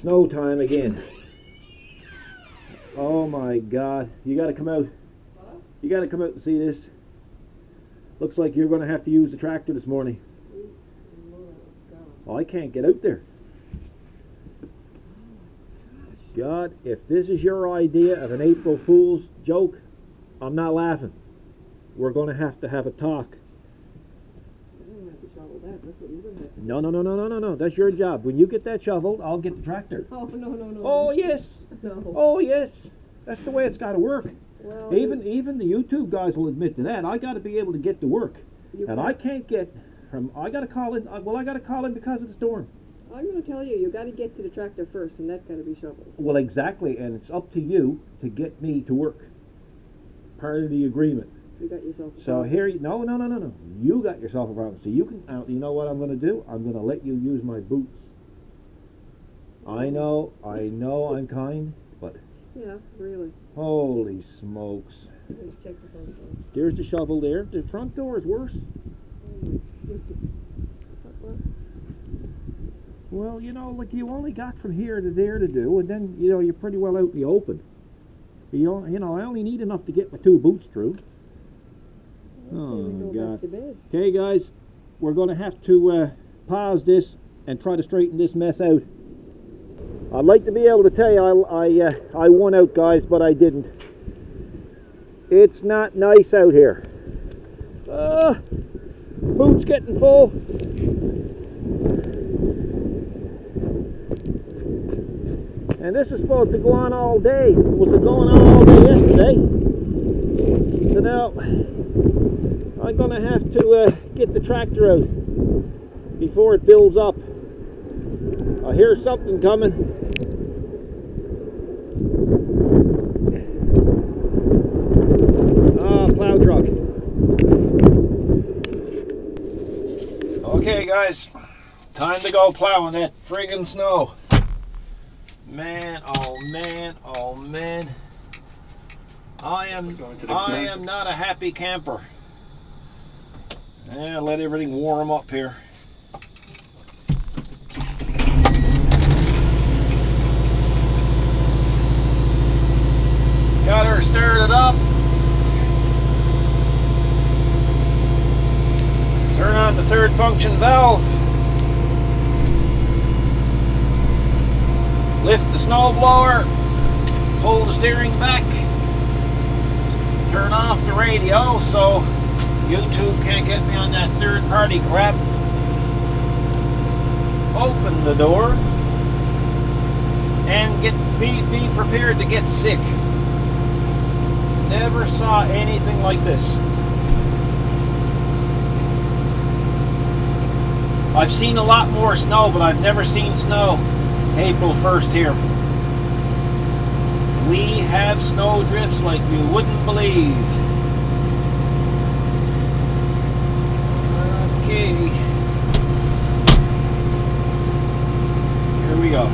Snow time again. Oh my God. You gotta come out. You gotta come out and see this. Looks like you're gonna have to use the tractor this morning. Oh, I can't get out there. God, if this is your idea of an April Fool's joke, I'm not laughing. We're gonna have a talk. No. That's your job. When you get that shoveled, I'll get the tractor. Oh, no. Oh, yes. No. Oh, yes. That's the way it's got to work. Well, Even the YouTube guys will admit to that. I got to be able to get to work. And I can't get from, I got to call in, I got to call in because of the storm. I'm going to tell you got to get to the tractor first, and that's got to be shoveled. Well, exactly. And it's up to you to get me to work. Part of the agreement. You got yourself a So problem. here, no. You got yourself a problem. So you can, you know what I'm going to do? I'm going to let you use my boots. I know I'm kind, but Yeah, really. holy smokes. Let's check the front door. There's the shovel there. The front door is worse. Oh my goodness. What? Well, you know, like you only got from here to there to do, and then, you know, you're pretty well out in the open. You know, I only need enough to get my 2 boots through. Let's say we Oh, go God. back to bed. Okay, guys, we're going to have to pause this and try to straighten this mess out. I'd like to be able to tell you I won out, guys, but I didn't. It's not nice out here. Boots getting full. And this is supposed to go on all day. Was it going on all day yesterday? So now I'm going to have to get the tractor out before it builds up. I hear something coming. Ah, plow truck. Okay, guys, time to go plowing that friggin' snow. Man, oh man. I am not a happy camper. Yeah, let everything warm up here. Got her stirred it up. Turn on the 3rd function valve. Lift the snow blower. Pull the steering back. Turn off the radio so YouTube can't get me on that 3rd-party crap. Open the door and be prepared to get sick. Never saw anything like this. I've seen a lot more snow, but I've never seen snow April 1st here. We have snow drifts like you wouldn't believe. Okay. Here we go.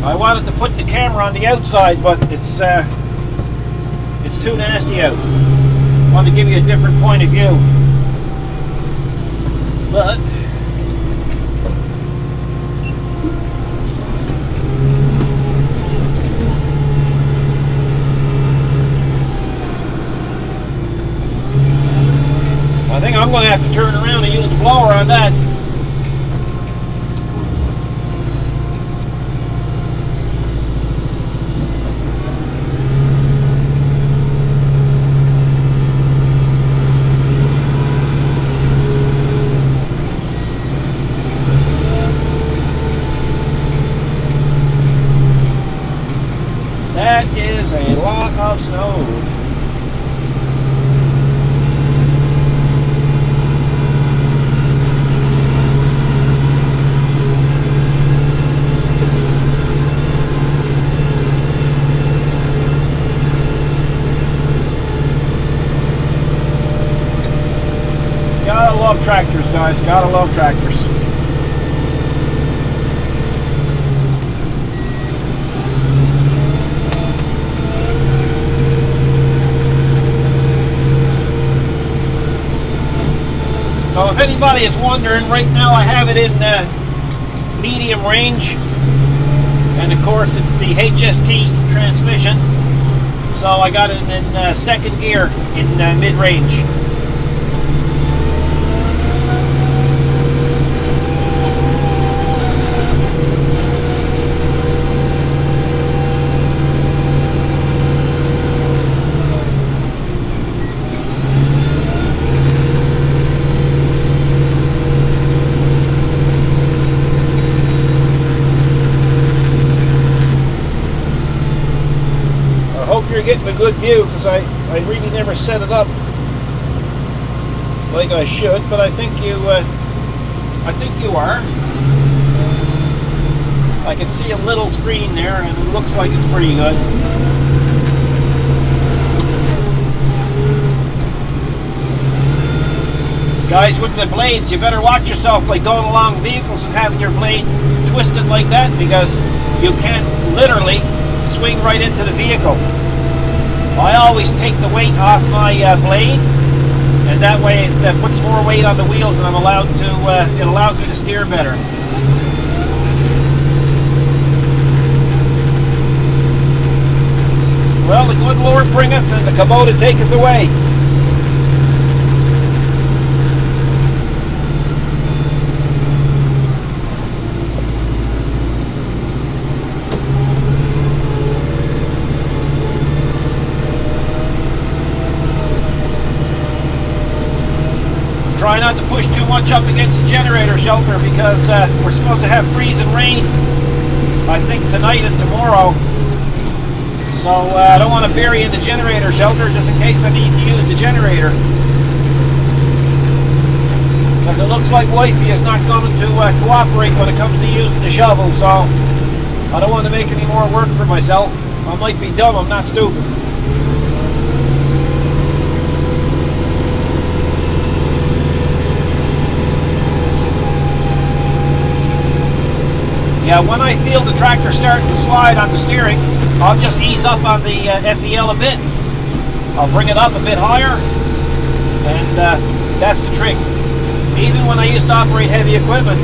I wanted to put the camera on the outside, but it's too nasty out. I want to give you a different point of view. But I think I'm going to have to turn around and use the blower on that. That is a lot of snow. Gotta love tractors, guys. Gotta love tractors. anybody is wondering, right now I have it in medium range, and of course it's the HST transmission, so I got it in second gear in mid-range. You're getting a good view, because I really never set it up like I should, but I think you are. I can see a little screen there, and it looks like it's pretty good. Guys, with the blades, you better watch yourself, like going along vehicles and having your blade twisted like that, because you can literally swing right into the vehicle. I always take the weight off my blade, and that way it puts more weight on the wheels, and I'm allowed to. It allows me to steer better. Well, the good Lord bringeth, and the Kubota taketh away. Try not to push too much up against the generator shelter, because we're supposed to have freezing rain, I think, tonight and tomorrow. So I don't want to bury in the generator shelter just in case I need to use the generator. Because it looks like wifey is not going to cooperate when it comes to using the shovel, so I don't want to make any more work for myself. I might be dumb, I'm not stupid. Yeah, when I feel the tractor starting to slide on the steering, I'll just ease up on the FEL a bit. I'll bring it up a bit higher, and that's the trick. Even when I used to operate heavy equipment,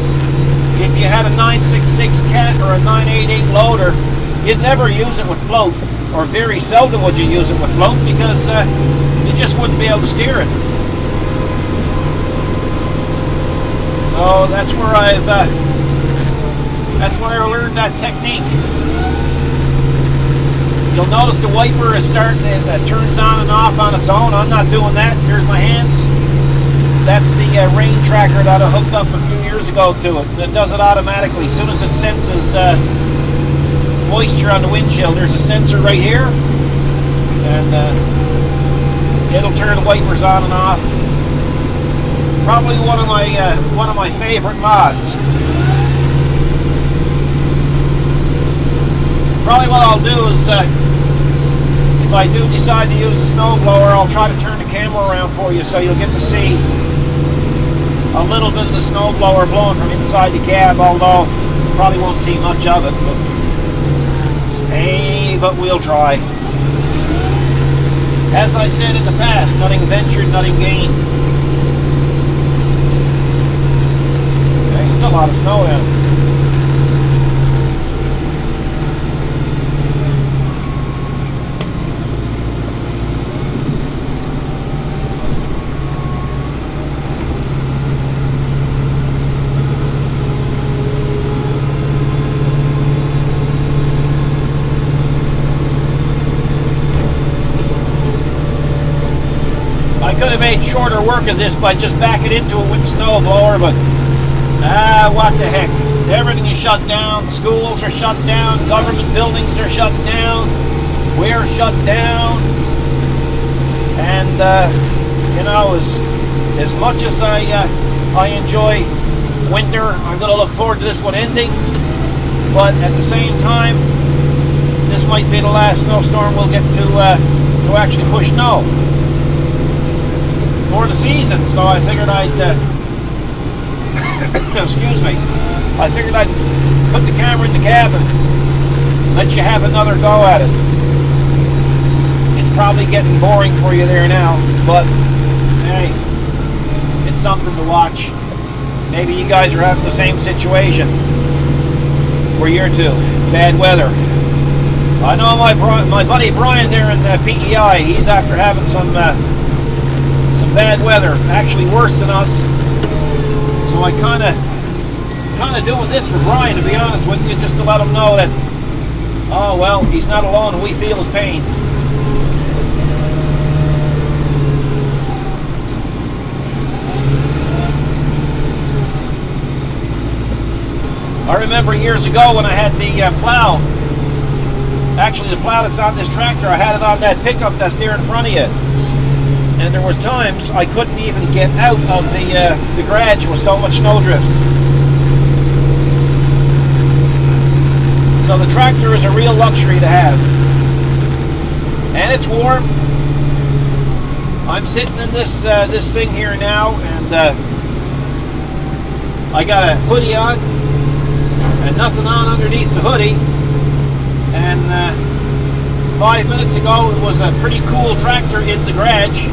if you had a 966 cat or a 988 loader, you'd never use it with float, or very seldom would you use it with float, because you just wouldn't be able to steer it. So that's where I learned that technique. You'll notice the wiper is starting, it turns on and off on its own. I'm not doing that. Here's my hands. That's the rain tracker that I hooked up a few years ago to it. It does it automatically. As soon as it senses moisture on the windshield, there's a sensor right here, and it'll turn the wipers on and off. It's probably one of my favorite mods. Probably what I'll do is, if I do decide to use a snowblower, I'll try to turn the camera around for you so you'll get to see a little bit of the snowblower blowing from inside the cab, although you probably won't see much of it. But, hey, but we'll try. As I said in the past, nothing ventured, nothing gained. Okay, it's a lot of snow out. Could have made shorter work of this by just backing into it with the snowblower, but what the heck. Everything is shut down. The schools are shut down. Government buildings are shut down. We're shut down. And, you know, as much as I enjoy winter, I'm going to look forward to this one ending. But at the same time, this might be the last snowstorm we'll get to actually push snow for the season, so I figured I'd excuse me, I figured I'd put the camera in the cab and let you have another go at it. It's probably getting boring for you there now, but hey, it's something to watch. Maybe you guys are having the same situation where you're too. Bad weather. I know my buddy Brian there in PEI, he's after having some bad weather, actually worse than us. So I kind of doing this for Brian, to be honest with you, just to let him know that, oh well, he's not alone and we feel his pain. I remember years ago when I had the plow. Actually, the plow that's on this tractor, I had it on that pickup that's there in front of you. And there was times I couldn't even get out of the garage. There was so much snow drifts. So the tractor is a real luxury to have. And it's warm. I'm sitting in this thing here now, and I got a hoodie on and nothing on underneath the hoodie. And 5 minutes ago it was a pretty cool tractor in the garage,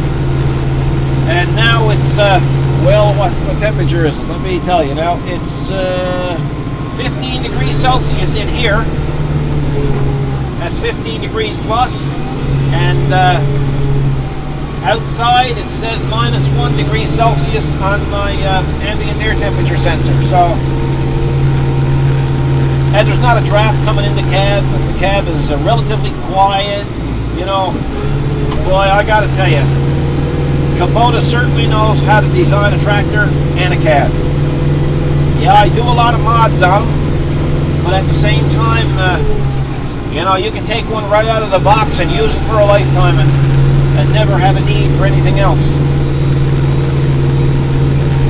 and now it's well, what temperature is it? Let me tell you now. It's 15 degrees Celsius in here. That's 15 degrees plus, and outside it says -1 degree Celsius on my ambient air temperature sensor. So. And there's not a draft coming in the cab. The cab is relatively quiet. You know, boy, I gotta tell you, Kubota certainly knows how to design a tractor and a cab. Yeah, I do a lot of mods on them, but at the same time, you know, you can take one right out of the box and use it for a lifetime and never have a need for anything else.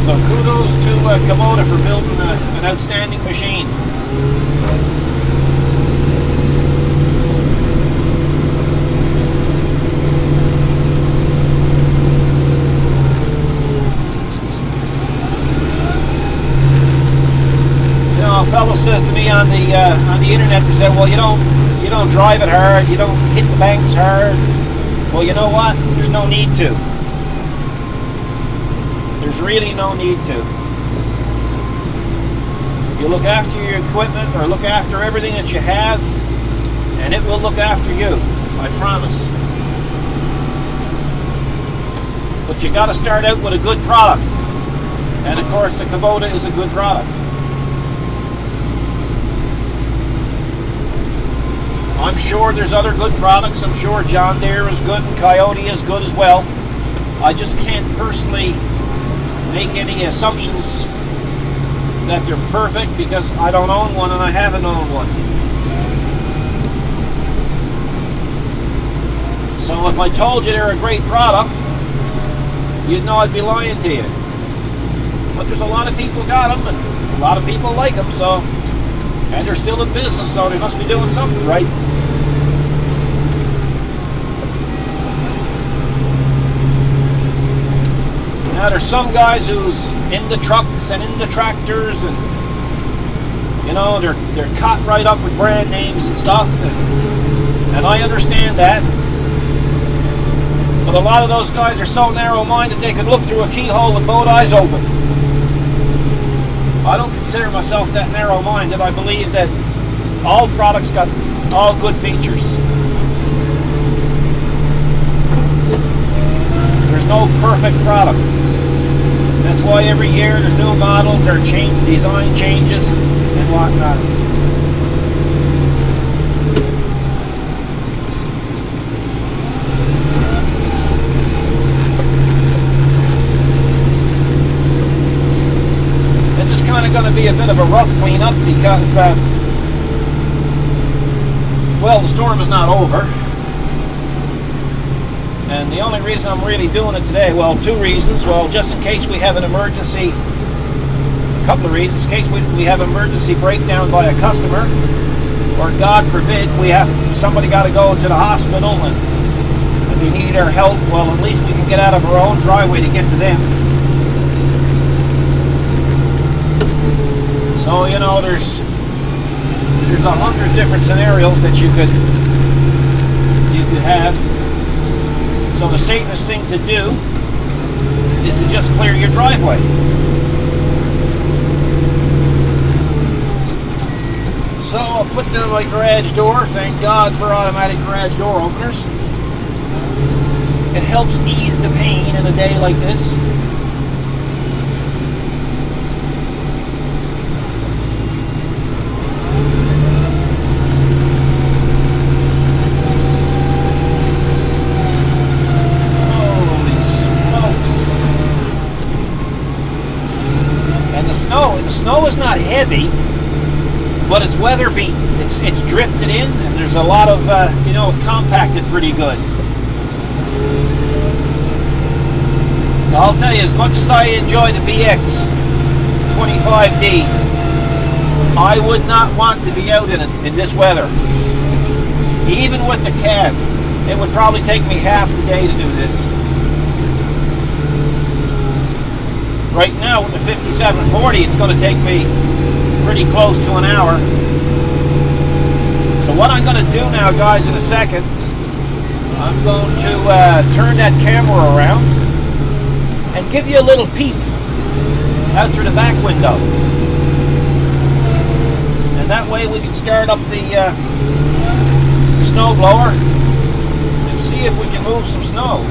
So kudos to Kubota for building an outstanding machine. You know, a fellow says to me on the internet, they said, well, you don't drive it hard, you don't hit the banks hard. Well, you know what? There's no need to. There's really no need to. You look after your equipment, or look after everything that you have, and it will look after you, I promise. But you got to start out with a good product, and of course the Kubota is a good product. I'm sure there's other good products. I'm sure John Deere is good and Coyote is good as well. I just can't personally make any assumptions that they're perfect, because I don't own one and I haven't owned one. So if I told you they're a great product, you'd know I'd be lying to you. But there's a lot of people got them, and a lot of people like them, so, and they're still in business, so they must be doing something right. Now there's some guys who's into trucks and into tractors, and you know, they're caught right up with brand names and stuff, and I understand that. But a lot of those guys are so narrow-minded they can look through a keyhole with both eyes open. I don't consider myself that narrow-minded. I believe that all products got all good features. There's no perfect product. That's why every year there's new models, or design changes and whatnot. This is kind of going to be a bit of a rough cleanup because, well, the storm is not over. And the only reason I'm really doing it today, well, two reasons. Well, just in case we have an emergency, a couple of reasons. In case we have emergency breakdown by a customer, or God forbid, somebody got to go to the hospital and they need our help. Well, at least we can get out of our own driveway to get to them. So, you know, there's 100 different scenarios that you could have. So the safest thing to do is to just clear your driveway. So I'll put down my garage door. Thank God for automatic garage door openers. It helps ease the pain in a day like this. Holy smokes. And the snow is not heavy, but it's weather beaten. It's drifted in, and there's a lot of, it's compacted pretty good. I'll tell you, as much as I enjoy the BX 25D, I would not want to be out in it in this weather. Even with the cab, it would probably take me half the day to do this. Right now with the 5740, it's going to take me pretty close to an hour. So what I'm going to do now, guys, in a second, I'm going to turn that camera around and give you a little peep out through the back window. And that way we can start up the snow blower and see if we can move some snow.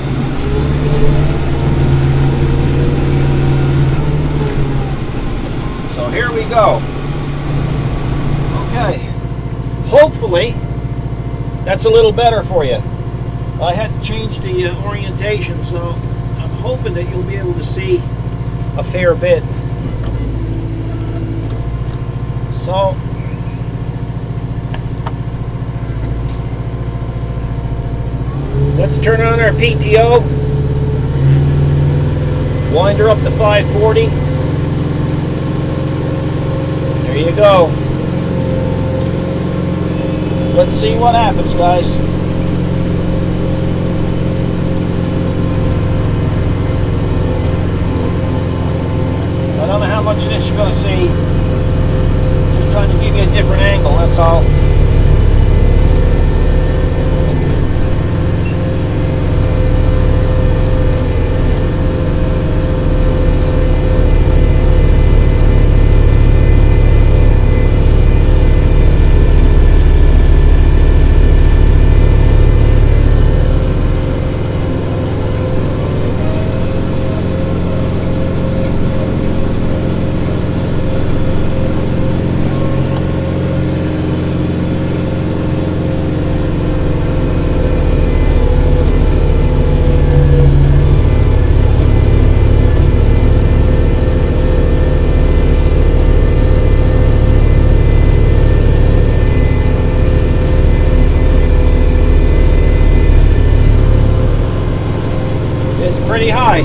So here we go. Okay. Hopefully that's a little better for you. I had to change the orientation, so I'm hoping that you'll be able to see a fair bit. So let's turn on our PTO, wind her up to 540. There you go. Let's see what happens, guys. I don't know how much of this you're going to see. Just trying to give you a different angle, that's all. Pretty high.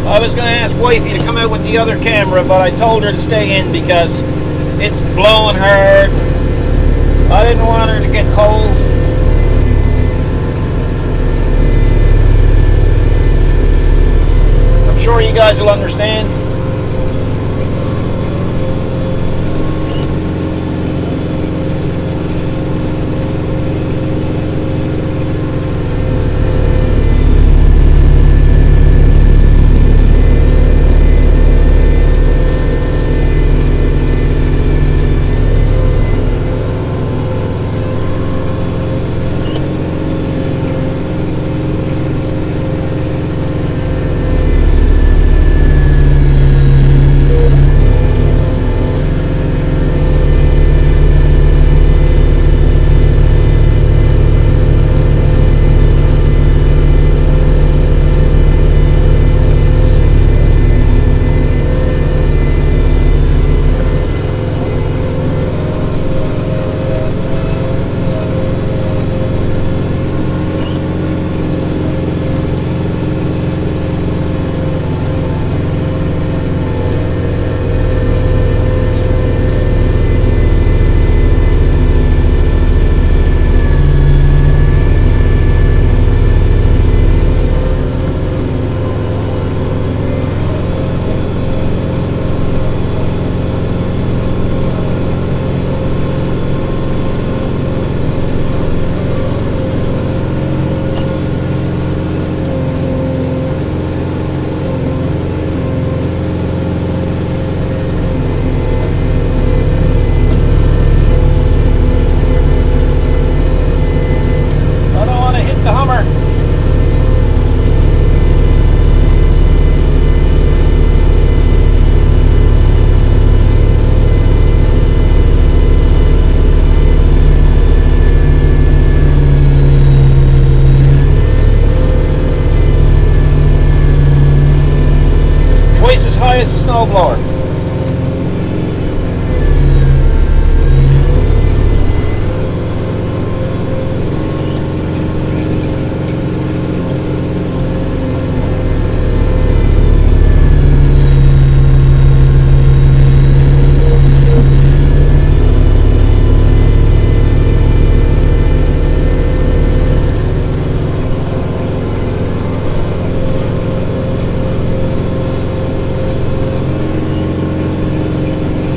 I was going to ask wifey to come out with the other camera, but I told her to stay in because it's blowing hard. I didn't want her to get cold. I'm sure you guys will understand. twice as high as a snowblower.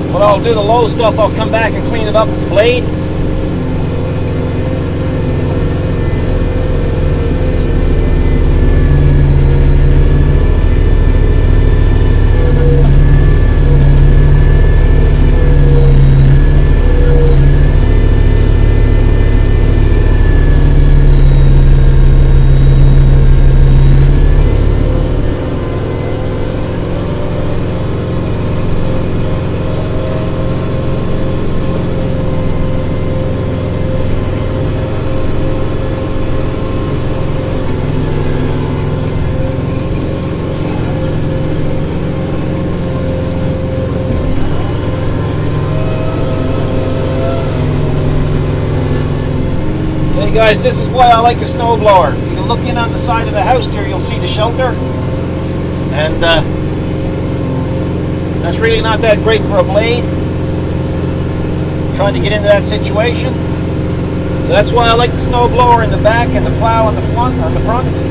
What I'll do, the low stuff, I'll come back and clean it up with the blade. Hey guys, this is why I like a snowblower. You can look in on the side of the house there, you'll see the shelter. And that's really not that great for a blade. Trying to get into that situation. So that's why I like the snowblower in the back and the plow on the front.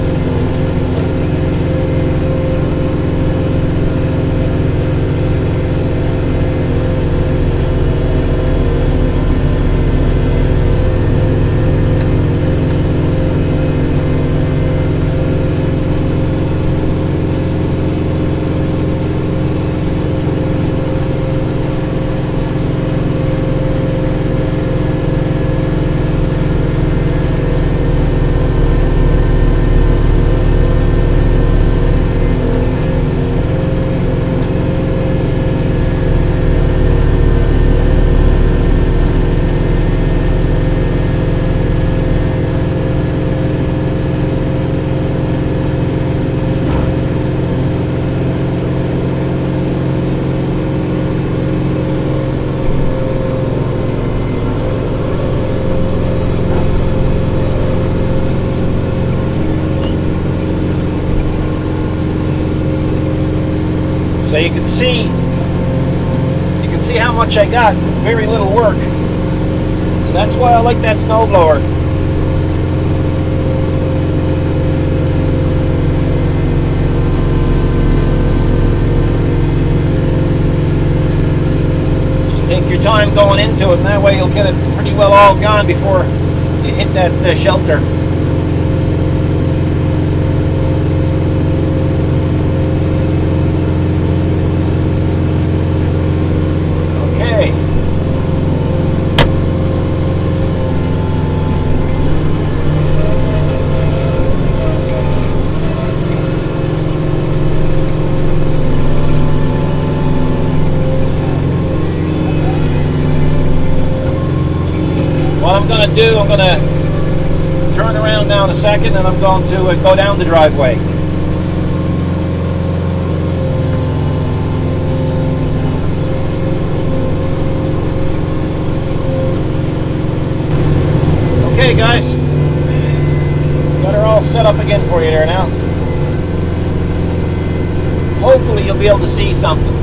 So you can see how much I got, very little work. So that's why I like that snowblower. Just take your time going into it, and that way you'll get it pretty well all gone before you hit that shelter. What I'm going to do, I'm going to turn around now in a second and I'm going to go down the driveway. Okay guys, got her all set up again for you there now. Hopefully you'll be able to see something.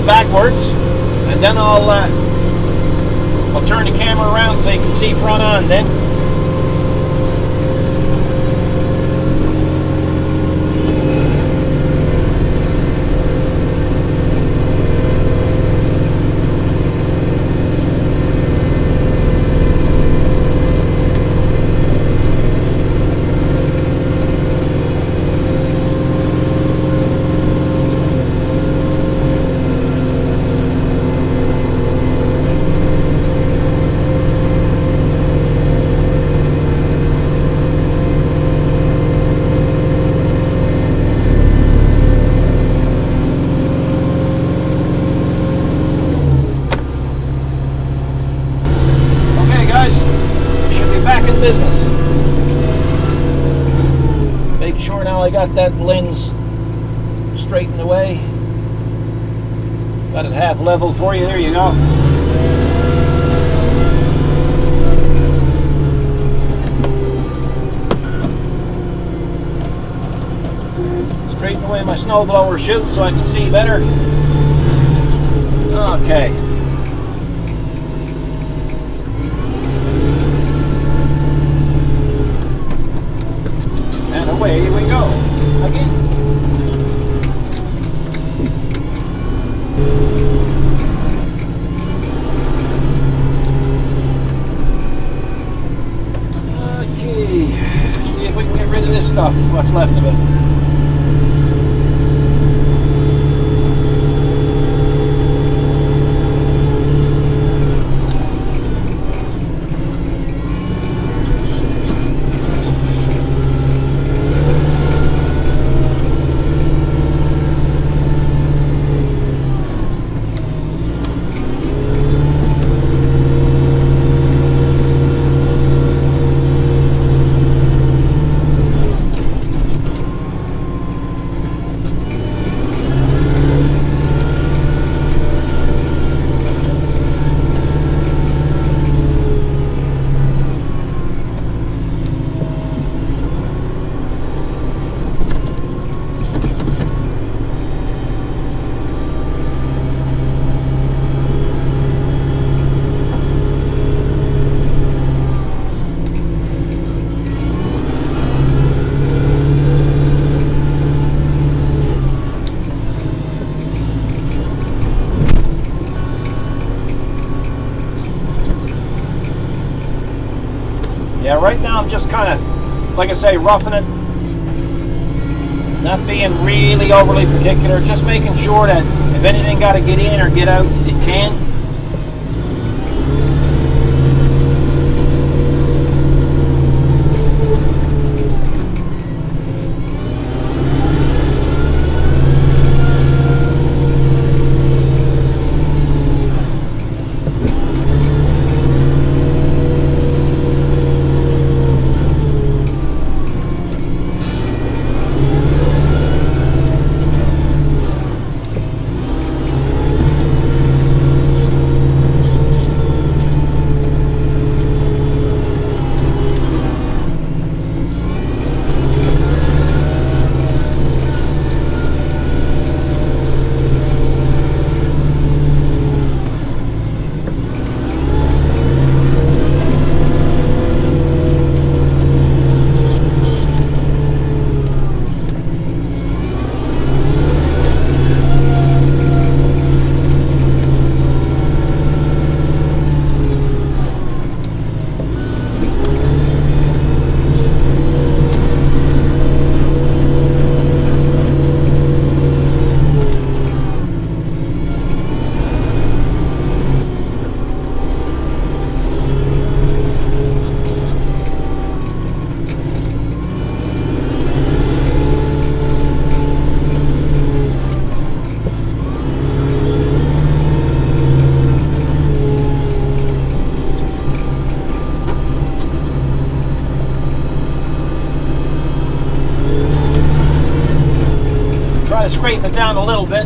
backwards, and then I'll turn the camera around so you can see front on then. Business. Make sure now I got that lens straightened away. Got it half level for you. There you go. Straighten away my snowblower chute so I can see better. Okay. Away we go again. Okay, see if we can get rid of this stuff, what's left of it. Yeah, right now I'm just kind of, like I say, roughing it. Not being really overly particular, just making sure that if anything got to get in or get out, it can. To scrape it down a little bit.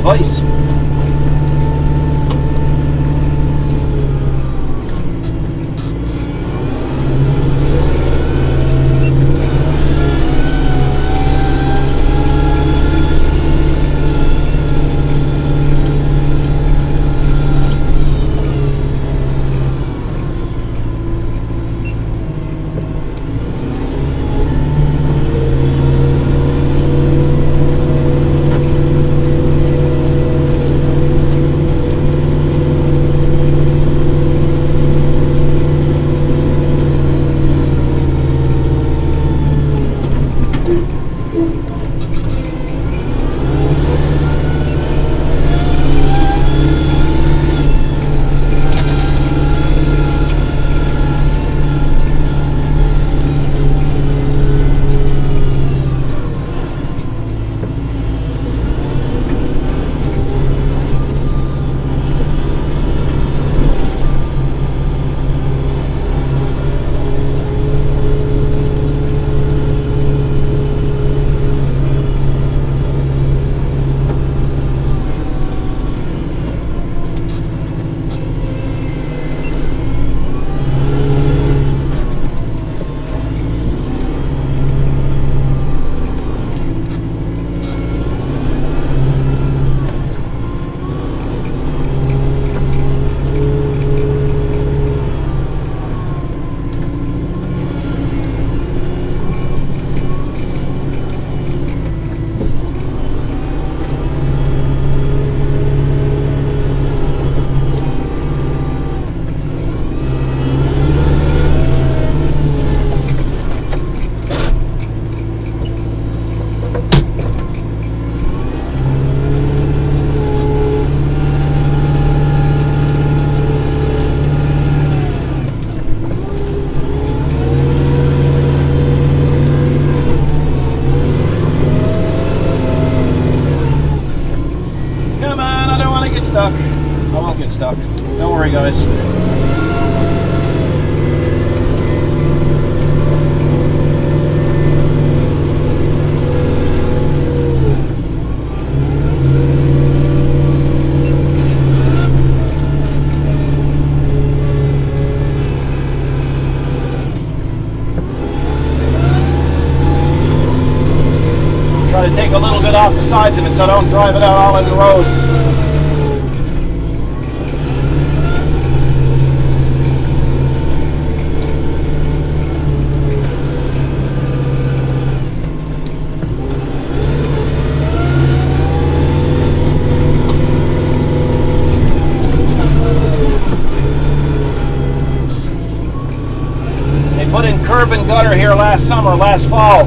of ice. Stuck. I won't get stuck. Don't worry, guys. Try to take a little bit off the sides of it so I don't drive it out all in the road. Put in curb and gutter here last fall,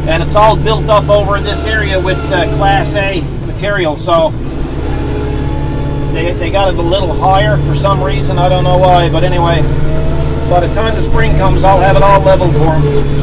and it's all built up over this area with Class A material, so they got it a little higher for some reason. I don't know why, but anyway, by the time the spring comes, I'll have it all leveled for them.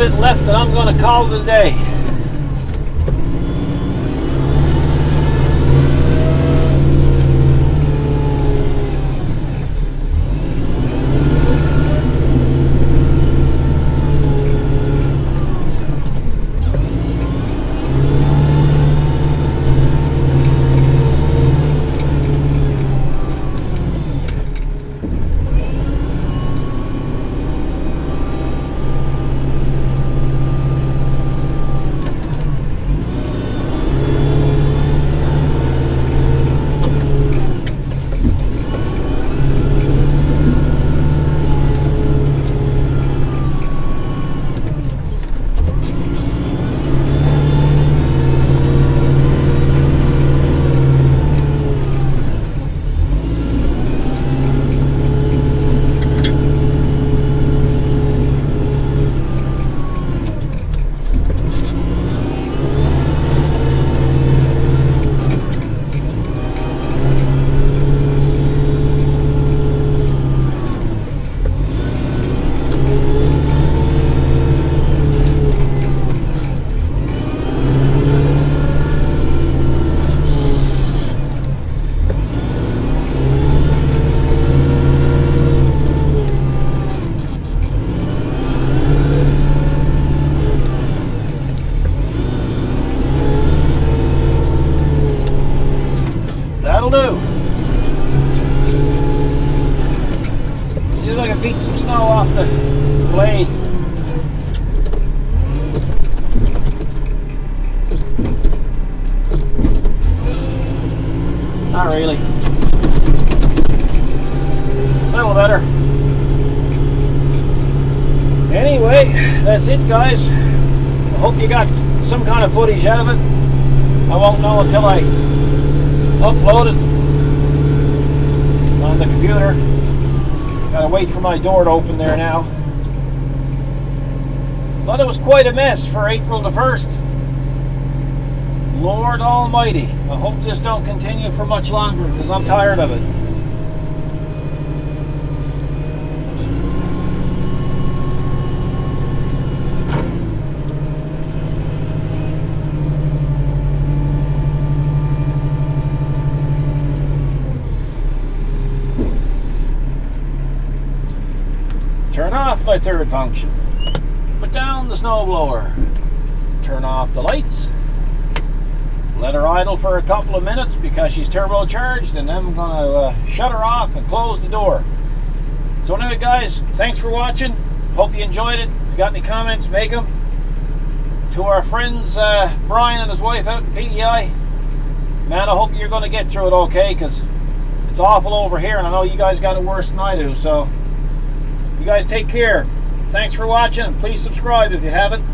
bit left and I'm going to call it a day. That'll do. See if I can beat some snow off the blade. Not really. A little better. Anyway, that's it, guys. I hope you got some kind of footage out of it. I won't know until I upload it on the computer. Gotta wait for my door to open there now. But it was quite a mess for April the 1st. Lord Almighty, I hope this don't continue for much longer because I'm tired of it. Turn off my third function. Put down the snowblower. Turn off the lights. Let her idle for a couple of minutes because she's turbocharged, and then I'm going to shut her off and close the door. So anyway, guys, thanks for watching. Hope you enjoyed it. If you got any comments, make them. To our friends Brian and his wife out in PEI, man, I hope you're going to get through it okay, because it's awful over here, and I know you guys got it worse than I do. So you guys take care. Thanks for watching, and please subscribe if you haven't.